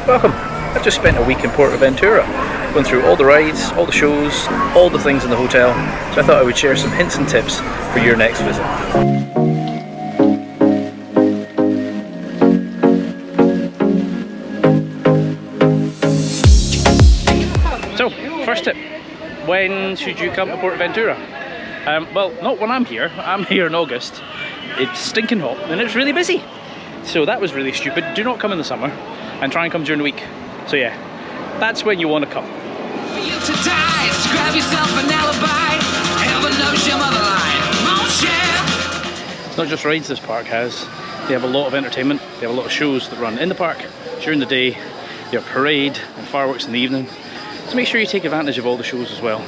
Welcome! I've just spent a week in PortAventura, going through all the rides, all the shows, all the things in the hotel, so I thought I would share some hints and tips for your next visit. So, first tip, when should you come to PortAventura? Well, not when I'm here in August. It's stinking hot and it's really busy. So that was really stupid. Do not come in the summer and try and come during the week. So yeah, that's when you want to come. For you to die, so grab yourself an alibi. Heaven knows your mother line. It's not just rides this park has. They have a lot of entertainment. They have a lot of shows that run in the park during the day. They have parade and fireworks in the evening. So make sure you take advantage of all the shows as well.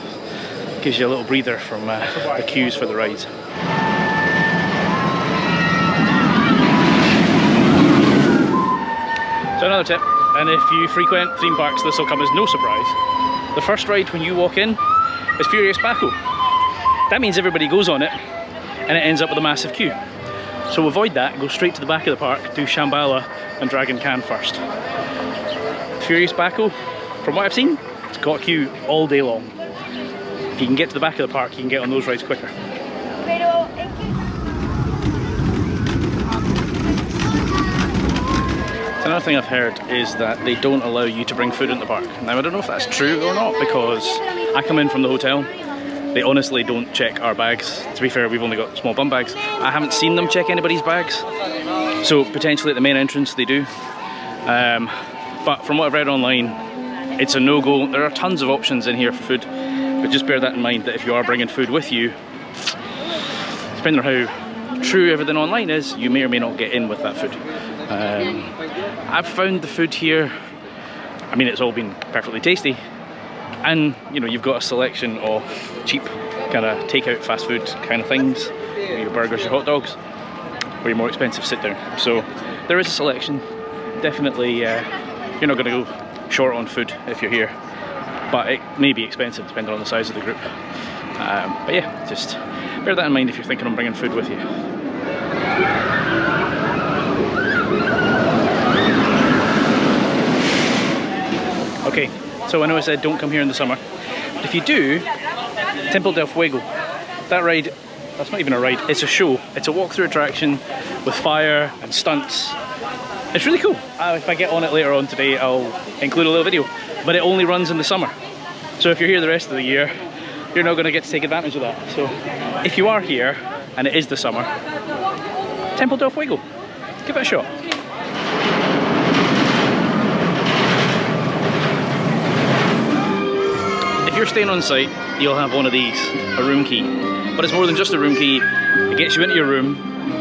It gives you a little breather from the queues for the rides. So another tip, and if you frequent theme parks, this will come as no surprise. The first ride when you walk in is Furious Baco. That means everybody goes on it, and it ends up with a massive queue. So avoid that, go straight to the back of the park, do Shambhala and Dragon Khan first. Furious Baco, from what I've seen, it's got a queue all day long. If you can get to the back of the park, you can get on those rides quicker. Another thing I've heard is that they don't allow you to bring food into the park. Now I don't know if that's true or not, because I come in from the hotel, they honestly don't check our bags. To be fair, we've only got small bum bags. I haven't seen them check anybody's bags, so potentially at the main entrance they do. But from what I've read online, it's a no-go. There are tons of options in here for food, but just bear that in mind that if you are bringing food with you, depending on how true everything online is, you may or may not get in with that food. I've found the food here, I mean, it's all been perfectly tasty, and you know, you've got a selection of cheap kind of takeout fast food kind of things, your burgers, your hot dogs, or your more expensive sit down. So there is a selection. Definitely you're not going to go short on food if you're here, but it may be expensive depending on the size of the group. But yeah, just bear that in mind if you're thinking on bringing food with you. Okay, so I know I said don't come here in the summer, but if you do, Temple del Fuego, that ride, that's not even a ride, it's a show. It's a walk-through attraction with fire and stunts. It's really cool. If I get on it later on today, I'll include a little video, but it only runs in the summer. So if you're here the rest of the year, you're not going to get to take advantage of that. So if you are here, and it is the summer, Temple del Fuego, give it a shot. If you're staying on site, you'll have one of these, a room key. But it's more than just a room key. It gets you into your room,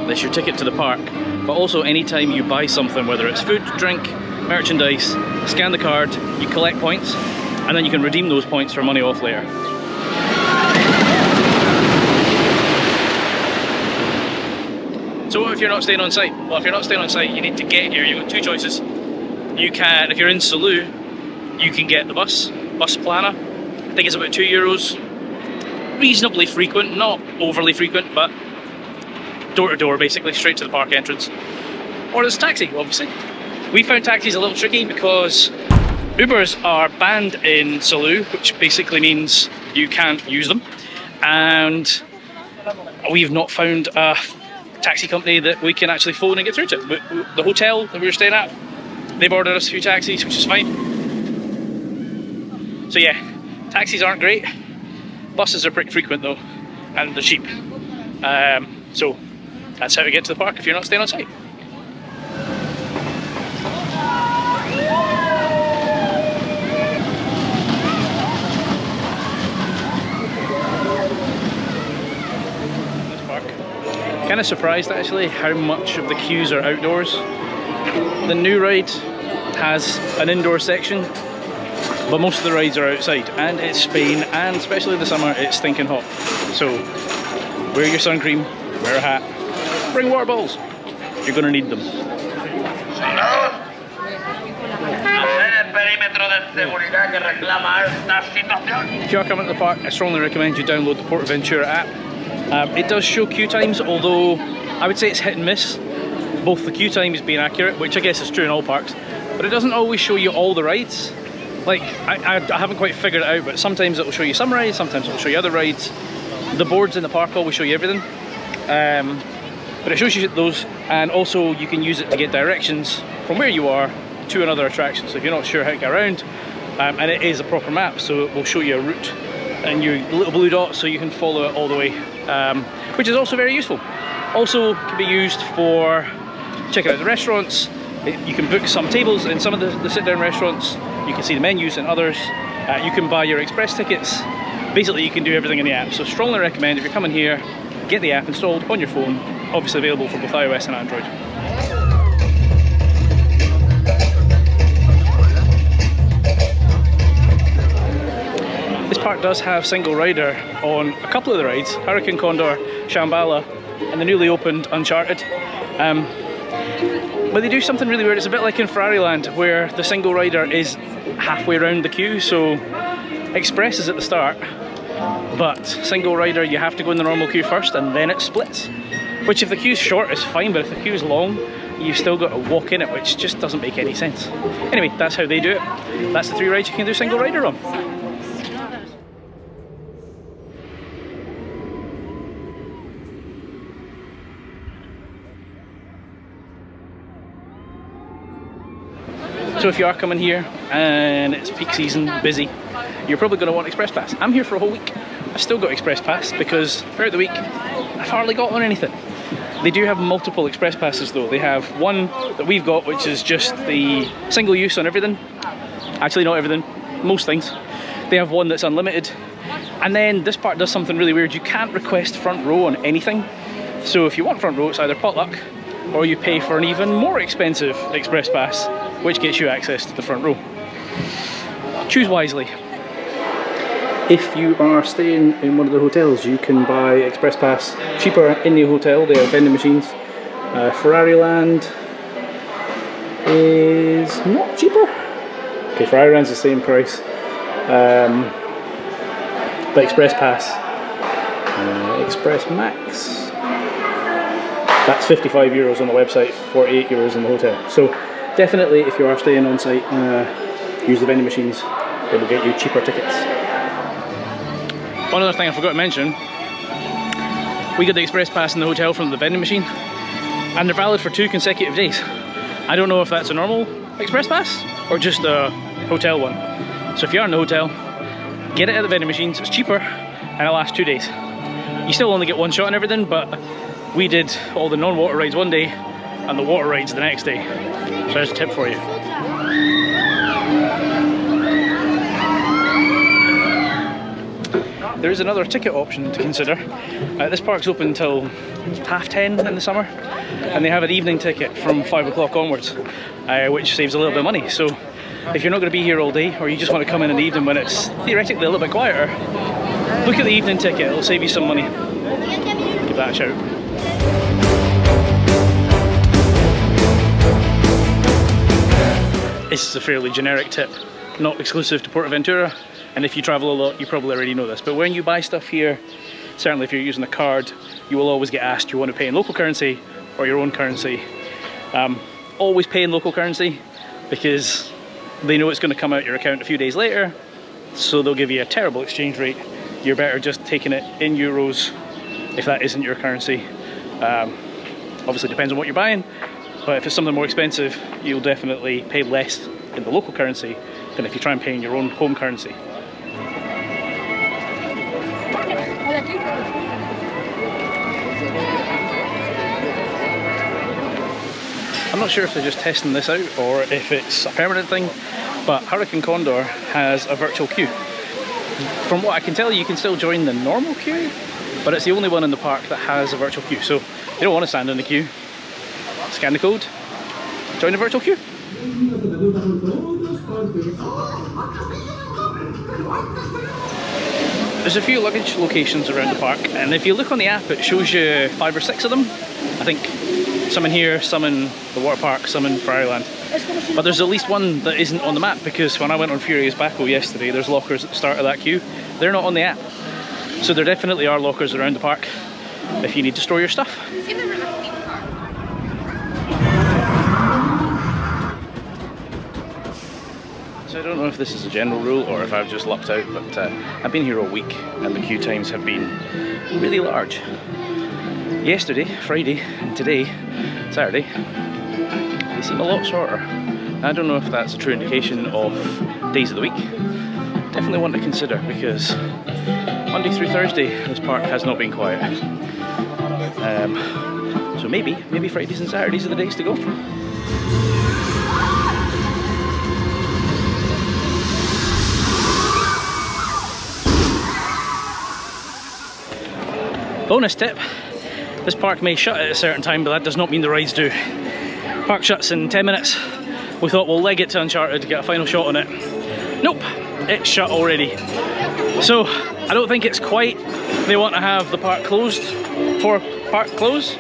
that's your ticket to the park, but also anytime you buy something, whether it's food, drink, merchandise, scan the card, you collect points, and then you can redeem those points for money off later. So what if you're not staying on site? Well, if you're not staying on site, you need to get here. You've got two choices. You can, if you're in Salou, you can get the bus planner. I think it's about €2. Reasonably frequent, not overly frequent, but door to door, basically, straight to the park entrance. Or there's a taxi, obviously. We found taxis a little tricky because Ubers are banned in Salou, which basically means you can't use them. And we've not found a taxi company that we can actually phone and get through to. But the hotel that we were staying at, they've ordered us a few taxis, which is fine. So yeah, taxis aren't great. Buses are pretty frequent though, and they're cheap. So that's how to get to the park if you're not staying on site. Kind of surprised actually how much of the queues are outdoors. The new ride has an indoor section, but most of the rides are outside, and it's Spain, and especially in the summer it's stinking hot. So wear your sun cream, wear a hat, bring water bottles, you're going to need them. If you are coming to the park, I strongly recommend you download the PortAventura app. It does show queue times, although I would say it's hit and miss. Both the queue times being accurate, which I guess is true in all parks, but it doesn't always show you all the rides. Like, I haven't quite figured it out, but sometimes it will show you some rides, sometimes it will show you other rides. The boards in the park always show you everything. But it shows you those, and also you can use it to get directions from where you are to another attraction. So if you're not sure how to get around, and it is a proper map, so it will show you a route and your little blue dot so you can follow it all the way, which is also very useful. Also can be used for checking out the restaurants. You can book some tables in some of the sit-down restaurants. You can see the menus in others. You can buy your express tickets. Basically, you can do everything in the app. So strongly recommend, if you're coming here, get the app installed on your phone. Obviously available for both iOS and Android. This park does have single rider on a couple of the rides, Hurricane Condor, Shambhala, and the newly opened Uncharted. But they do something really weird. It's a bit like in Ferrariland, where the single rider is halfway around the queue. So Express is at the start, but single rider you have to go in the normal queue first and then it splits. Which if the queue's short is fine, but if the queue's long, you've still got to walk in it, which just doesn't make any sense. Anyway, that's how they do it. That's the 3 rides you can do single rider on. So if you are coming here and it's peak season, busy, you're probably going to want Express Pass. I'm here for a whole week. I've still got Express Pass because throughout the week I've hardly got on anything. They do have multiple Express Passes though. They have one that we've got, which is just the single use on everything. Actually, not everything, most things. They have one that's unlimited. And then this part does something really weird. You can't request front row on anything. So if you want front row, it's either potluck or you pay for an even more expensive Express Pass, which gets you access to the front row. Choose wisely. If you are staying in one of the hotels, you can buy Express Pass cheaper in the hotel. They have vending machines. Ferrariland is not cheaper. Okay, Ferrariland's the same price. The Express Pass, Express Max, that's 55 euros on the website, 48 euros in the hotel. So definitely, if you are staying on site, use the vending machines. They will get you cheaper tickets. One other thing I forgot to mention, we got the Express Pass in the hotel from the vending machine, and they're valid for 2 consecutive days. I don't know if that's a normal Express Pass or just a hotel one. So if you are in the hotel, get it at the vending machines. It's cheaper and it lasts 2 days. You still only get one shot and everything, but we did all the non-water rides one day and the water rides the next day. So there's a tip for you. There is another ticket option to consider. This park's open until 10:30 in the summer, and they have an evening ticket from 5 o'clock onwards, which saves a little bit of money. So if you're not going to be here all day, or you just want to come in the evening when it's theoretically a little bit quieter, look at the evening ticket, it'll save you some money. Give that a shout. This is a fairly generic tip, not exclusive to PortAventura, and if you travel a lot you probably already know this, but when you buy stuff here, certainly if you're using a card, you will always get asked, you want to pay in local currency or your own currency. Always pay in local currency, because they know it's going to come out your account a few days later, so they'll give you a terrible exchange rate. You're better just taking it in euros if that isn't your currency. Obviously depends on what you're buying, but if it's something more expensive, you'll definitely pay less in the local currency than if you try and pay in your own home currency. I'm not sure if they're just testing this out or if it's a permanent thing, but Hurricane Condor has a virtual queue. From what I can tell, you can still join the normal queue, but it's the only one in the park that has a virtual queue. So you don't want to stand in the queue, scan the code, join the virtual queue. There's a few luggage locations around the park, and if you look on the app it shows you 5 or 6 of them. I think some in here, some in the water park, some in Ferrariland. But there's at least one that isn't on the map, because when I went on Furious Baco yesterday, there's lockers at the start of that queue. They're not on the app. So there definitely are lockers around the park if you need to store your stuff. So I don't know if this is a general rule or if I've just lucked out, but I've been here all week and the queue times have been really large. Yesterday, Friday, and today, Saturday, they seem a lot shorter. I don't know if that's a true indication of days of the week. Definitely one to consider, because Monday through Thursday this park has not been quiet. So maybe Fridays and Saturdays are the days to go. Bonus tip, this park may shut at a certain time, but that does not mean the rides do. Park shuts in 10 minutes. We thought we'll leg it to Uncharted to get a final shot on it. Nope, it's shut already. So I don't think it's quite they want to have the park closed for park close,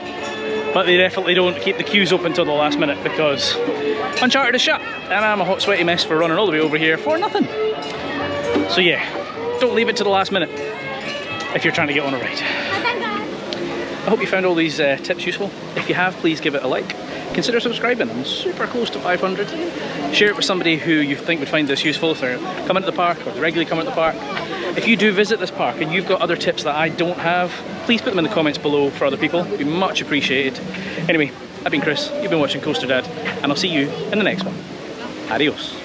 but they definitely don't keep the queues open till the last minute because Uncharted is shut and I'm a hot sweaty mess for running all the way over here for nothing. So yeah, don't leave it to the last minute if you're trying to get on a ride. I hope you found all these tips useful. If you have, please give it a like. Consider subscribing, I'm super close to 500. Share it with somebody who you think would find this useful if they're coming to the park or they regularly come to the park. If you do visit this park and you've got other tips that I don't have, please put them in the comments below for other people. It'd be much appreciated. Anyway, I've been Chris, you've been watching Coaster Dad, and I'll see you in the next one. Adios.